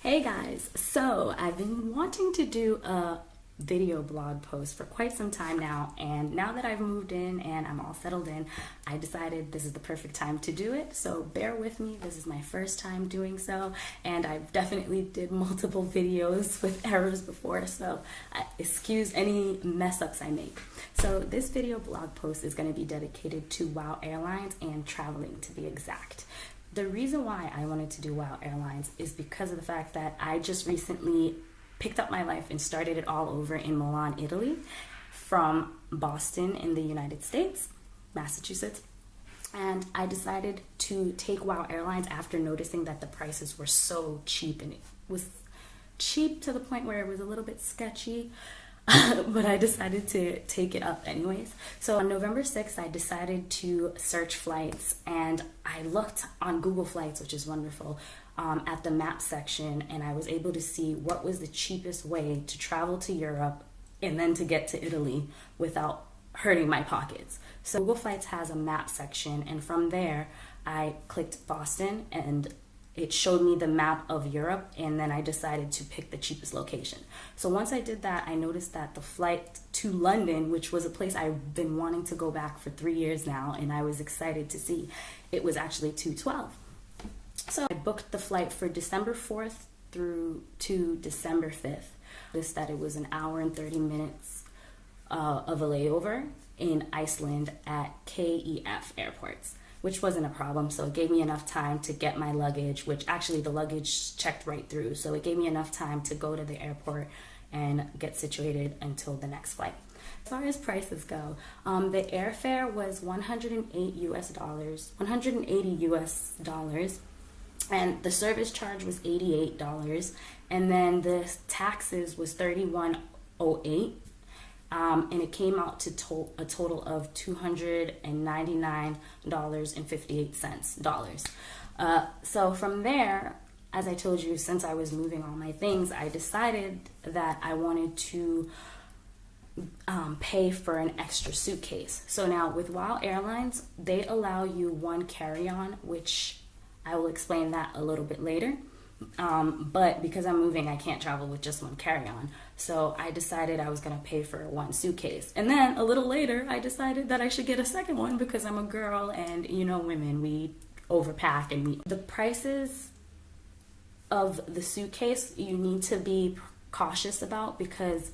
Hey guys, so I've been wanting to do a video blog post for quite some time now, and now that I've moved in and I'm all settled in, I decided this is the perfect time to do it. So bear with me, this is my first time doing so, and I've definitely did multiple videos with errors before, so excuse any mess ups I make. So this video blog post is going to be dedicated to WOW Airlines and traveling, to be exact. The reason why I wanted to do WOW Airlines is because of the fact that I just recently picked up my life and started it all over in Milan, Italy, from Boston in the United States, Massachusetts. And I decided to take WOW Airlines after noticing that the prices were so cheap, and it was cheap to the point where it was a little bit sketchy. But I decided to take it up anyways. So on November 6th, I decided to search flights, and I looked on Google Flights, which is wonderful, at the map section, and I was able to see what was the cheapest way to travel to Europe and then to get to Italy without hurting my pockets. So Google Flights has a map section, and from there I clicked Boston and it showed me the map of Europe, and then I decided to pick the cheapest location. So once I did that, I noticed that the flight to London, which was a place I've been wanting to go back for 3 years now, and I was excited to see, it was actually $212. So I booked the flight for December 4th through to December 5th. Noticed that it was an hour and 30 minutes of a layover in Iceland at KEF airports, which wasn't a problem. So it gave me enough time to get my luggage, which actually the luggage checked right through. So it gave me enough time to go to the airport and get situated until the next flight. As far as prices go, the airfare was $180 US, and the service charge was $88, and then the taxes was $31.08. And it came out to a total of $299.58. So from there, as I told you, since I was moving all my things, I decided that I wanted to pay for an extra suitcase. So now with WOW Airlines, they allow you one carry-on, which I will explain that a little bit later. But because I'm moving, I can't travel with just one carry-on. So I decided I was going to pay for one suitcase. And then a little later, I decided that I should get a second one because I'm a girl, and you know, women, we overpack, and the prices of the suitcase you need to be cautious about, because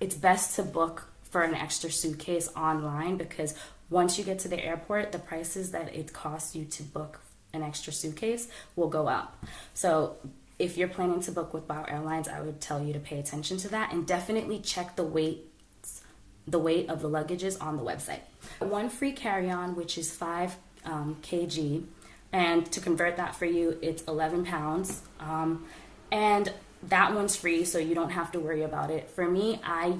it's best to book for an extra suitcase online, because once you get to the airport, the prices that it costs you to book an extra suitcase will go up. So if you're planning to book with WOW Airlines, I would tell you to pay attention to that, and definitely check the weight of the luggages on the website. One free carry-on, which is 5 kg, and to convert that for you, it's 11 pounds. And that one's free, so you don't have to worry about it. For me, I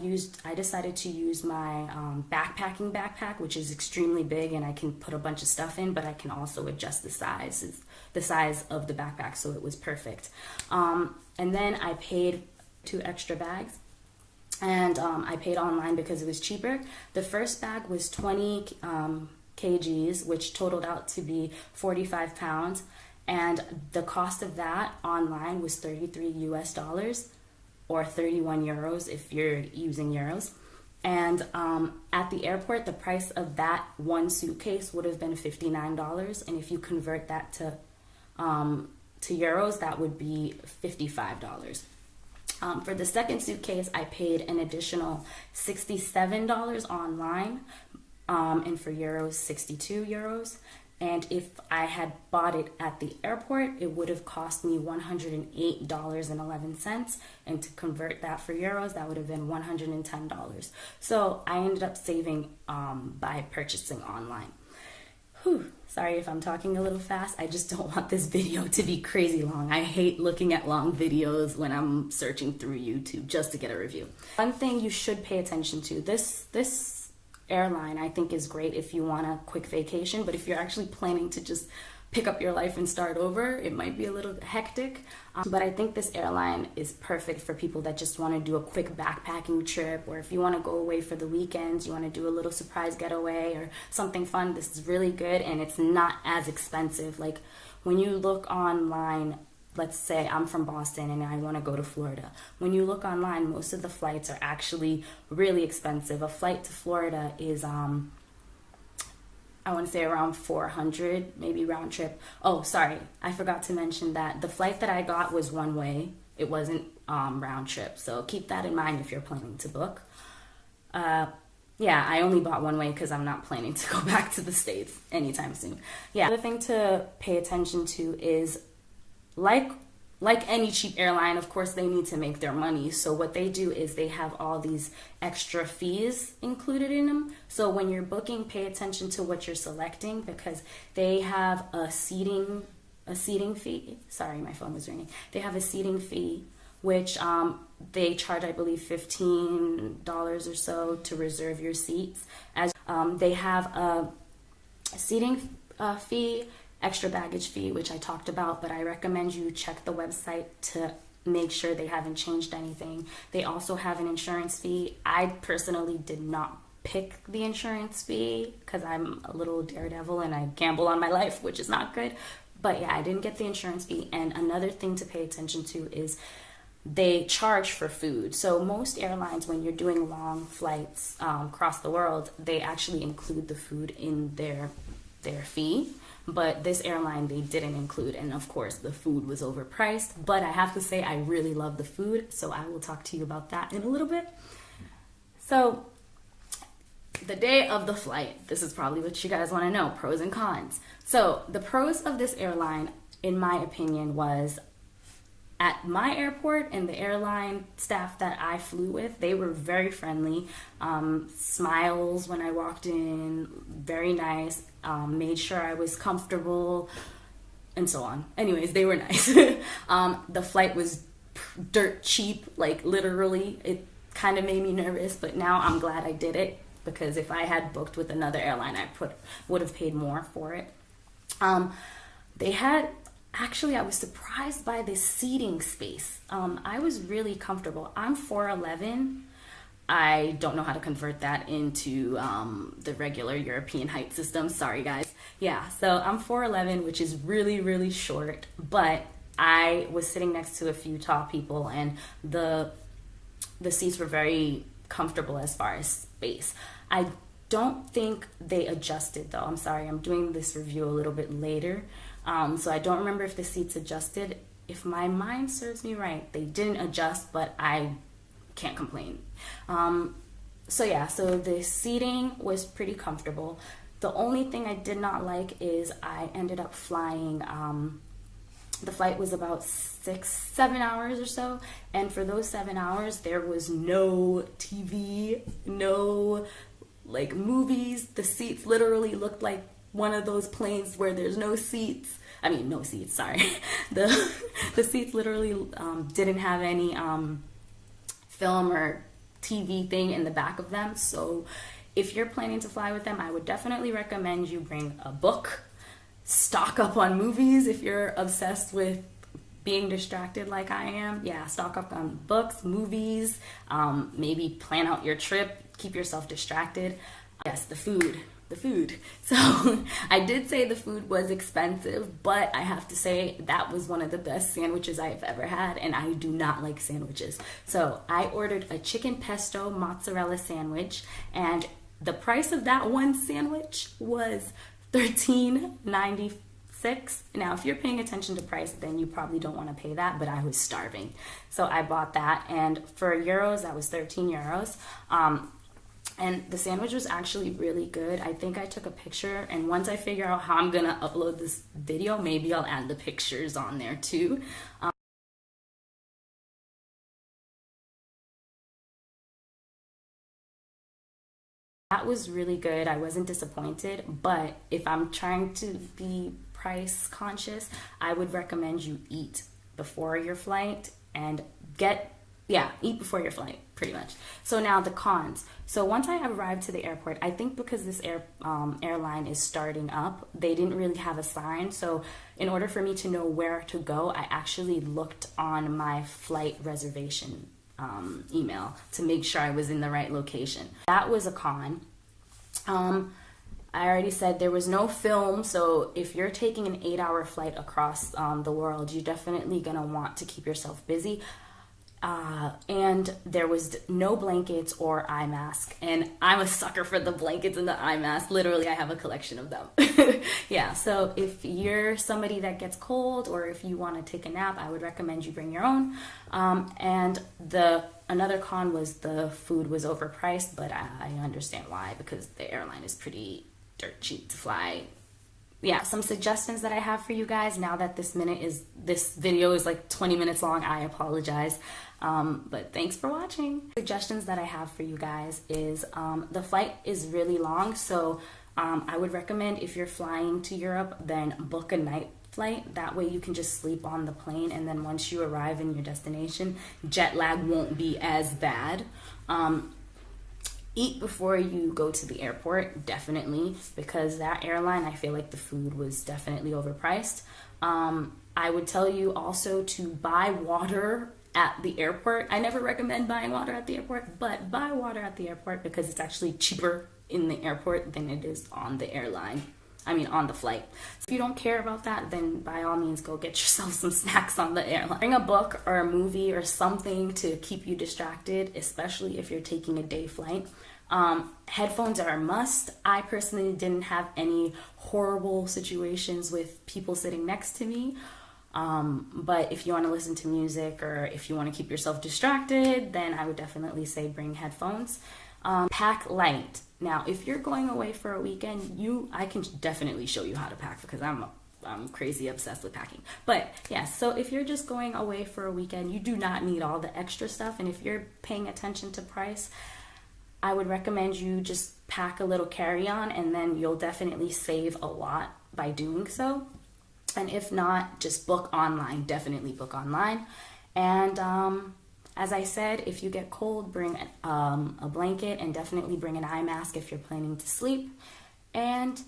decided to use my backpacking backpack, which is extremely big, and I can put a bunch of stuff in, but I can also adjust the size of the backpack, so it was perfect. And then I paid 2 extra bags, and I paid online because it was cheaper. The first bag was 20 kgs, which totaled out to be 45 pounds. And the cost of that online was $33 US, or 31 euros if you're using euros. And at the airport, the price of that one suitcase would have been $59. And if you convert that to euros, that would be $55. For the second suitcase, I paid an additional $67 online, and for euros, 62 euros. And if I had bought it at the airport, it would have cost me $108.11. And to convert that for euros, that would have been $110. So I ended up saving by purchasing online. Sorry if I'm talking a little fast. I just don't want this video to be crazy long. I hate looking at long videos when I'm searching through YouTube just to get a review. One thing you should pay attention to, this airline I think is great if you want a quick vacation, but if you're actually planning to just pick up your life and start over, it might be a little hectic. But I think this airline is perfect for people that just want to do a quick backpacking trip, or if you want to go away for the weekends, you want to do a little surprise getaway or something fun. This is really good, and it's not as expensive. Like when you look online let's say I'm from Boston and I want to go to Florida. When you look online, most of the flights are actually really expensive. A flight to Florida is I want to say around 400, maybe round trip. Oh, sorry, I forgot to mention that the flight that I got was one way. It wasn't round trip, so keep that in mind if you're planning to book. Yeah, I only bought one way because I'm not planning to go back to the States anytime soon. Yeah, the thing to pay attention to is like any cheap airline, of course, they need to make their money. So what they do is they have all these extra fees included in them. So when you're booking, pay attention to what you're selecting, because they have a seating fee. Sorry, my phone was ringing. They have a seating fee, which they charge, I believe, $15 or so to reserve your seats. As they have a seating fee, extra baggage fee, which I talked about, but I recommend you check the website to make sure they haven't changed anything. They also have an insurance fee. I personally did not pick the insurance fee because I'm a little daredevil and I gamble on my life, which is not good. But yeah, I didn't get the insurance fee. And another thing to pay attention to is they charge for food. So most airlines, when you're doing long flights across the world, they actually include the food in their fee. But this airline, they didn't include, and of course the food was overpriced. But I have to say, I really love the food, so I will talk to you about that in a little bit. So the day of the flight, this is probably what you guys want to know, pros and cons. So the pros of this airline, in my opinion, was at my airport and the airline staff that I flew with, they were very friendly. Smiles when I walked in, very nice. Made sure I was comfortable, and so on. Anyways, they were nice. The flight was dirt cheap, like literally. It kind of made me nervous, but now I'm glad I did it, because if I had booked with another airline, I would have paid more for it. They had, actually, I was surprised by the seating space. I was really comfortable. I'm 4'11". I don't know how to convert that into the regular European height system. Sorry, guys. Yeah, so I'm 4'11", which is really, really short. But I was sitting next to a few tall people, and the seats were very comfortable as far as space. I don't think they adjusted, though. I'm sorry, I'm doing this review a little bit later. So I don't remember if the seats adjusted. If my mind serves me right, they didn't adjust, but I can't complain. So the seating was pretty comfortable. The only thing I did not like is I ended up flying, the flight was about 6-7 hours or so, and for those 7 hours there was no TV, no like movies. The seats literally looked like one of those planes where there's no seats. I mean, no seats, sorry. The seats literally didn't have any film or TV thing in the back of them. So if you're planning to fly with them, I would definitely recommend you bring a book, stock up on movies if you're obsessed with being distracted like I am. Yeah, stock up on books, movies, maybe plan out your trip, keep yourself distracted. Yes, the food. So I did say the food was expensive, but I have to say that was one of the best sandwiches I've ever had, and I do not like sandwiches. So I ordered a chicken pesto mozzarella sandwich, and the price of that one sandwich was $13.96. Now, if you're paying attention to price, then you probably don't want to pay that, but I was starving. So I bought that, and for euros, that was 13 euros. And the sandwich was actually really good. I think I took a picture, and once I figure out how I'm gonna upload this video, maybe I'll add the pictures on there too. That was really good. I wasn't disappointed, but if I'm trying to be price conscious, I would recommend you eat before your flight and eat before your flight, pretty much. So now the cons. So once I arrived to the airport, I think because this airline is starting up, they didn't really have a sign. So in order for me to know where to go, I actually looked on my flight reservation email to make sure I was in the right location. That was a con. I already said there was no film, so if you're taking an 8-hour flight across the world, you're definitely gonna want to keep yourself busy. And there was no blankets or eye mask, and I'm a sucker for the blankets and the eye mask. Literally, I have a collection of them. Yeah, so if you're somebody that gets cold or if you want to take a nap, I would recommend you bring your own. And another con was the food was overpriced, but I understand why, because the airline is pretty dirt cheap to fly. Yeah, some suggestions that I have for you guys now that this video is like 20 minutes long. I apologize, but thanks for watching. Suggestions that I have for you guys is the flight is really long, so I would recommend, if you're flying to Europe, then book a night flight. That way you can just sleep on the plane, and then once you arrive in your destination, jet lag won't be as bad. Eat before you go to the airport, definitely, because that airline, I feel like the food was definitely overpriced. I would tell you also to buy water at the airport. I never recommend buying water at the airport, but buy water at the airport because it's actually cheaper in the airport than it is on the airline. On the flight. So if you don't care about that, then by all means go get yourself some snacks on the airline. Bring a book or a movie or something to keep you distracted, especially if you're taking a day flight. Headphones are a must. I personally didn't have any horrible situations with people sitting next to me. But if you want to listen to music or if you want to keep yourself distracted, then I would definitely say bring headphones. Pack light. Now, if you're going away for a weekend, I can definitely show you how to pack, because I'm crazy obsessed with packing. But yeah, so if you're just going away for a weekend, you do not need all the extra stuff. And if you're paying attention to price, I would recommend you just pack a little carry-on, and then you'll definitely save a lot by doing so. And if not, just book online. Definitely book online. And as I said, if you get cold, bring a blanket, and definitely bring an eye mask if you're planning to sleep. And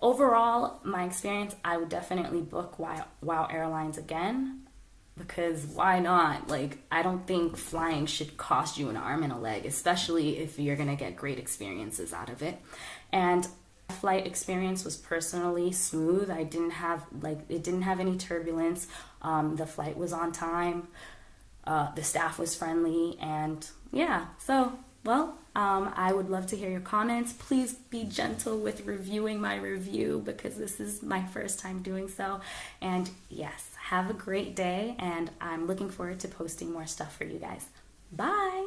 overall, my experience, I would definitely book WOW Airlines again, because why not? Like, I don't think flying should cost you an arm and a leg, especially if you're gonna get great experiences out of it. And flight experience was personally smooth. It didn't have any turbulence. The flight was on time. The staff was friendly, and yeah, so, well, I would love to hear your comments. Please be gentle with reviewing my review, because this is my first time doing so. And yes, have a great day, and I'm looking forward to posting more stuff for you guys. Bye!